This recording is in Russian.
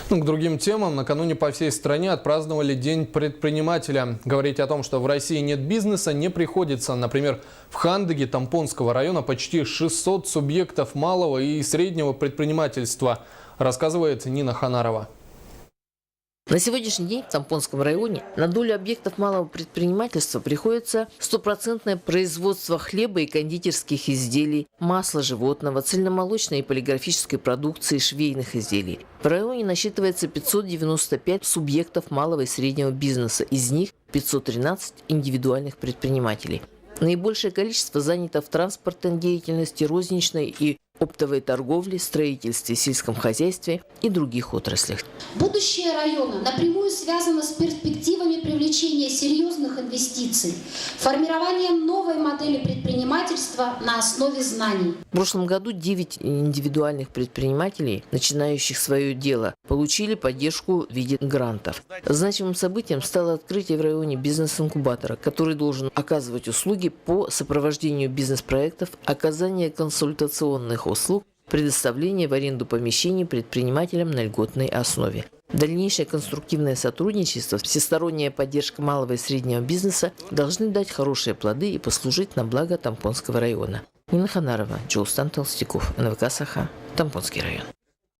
К другим темам. Накануне по всей стране отпраздновали День предпринимателя. Говорить о том, что в России нет бизнеса, не приходится. Например, в Хандыге Тампонского района почти 600 субъектов малого и среднего предпринимательства, рассказывает Нина Ханарова. На сегодняшний день в Тампонском районе на долю объектов малого предпринимательства приходится стопроцентное производство хлеба и кондитерских изделий, масла животного, цельномолочной и полиграфической продукции, швейных изделий. В районе насчитывается 595 субъектов малого и среднего бизнеса, из них 513 индивидуальных предпринимателей. Наибольшее количество занято в транспортной деятельности, розничной и оптовой торговле, строительстве, сельском хозяйстве и других отраслях. Будущее района напрямую связано с перспективами привлечения серьезных инвестиций, формированием новой модели предпринимательства на основе знаний. В прошлом году 9 индивидуальных предпринимателей, начинающих свое дело, получили поддержку в виде грантов. Значимым событием стало открытие в районе бизнес-инкубатора, который должен оказывать услуги по сопровождению бизнес-проектов, оказание консультационных услуг, предоставление в аренду помещений предпринимателям на льготной основе. Дальнейшее конструктивное сотрудничество, всесторонняя поддержка малого и среднего бизнеса должны дать хорошие плоды и послужить на благо Тампонского района. Нина Ханарова, Джоустан Толстяков, НВК Саха, Тампонский район.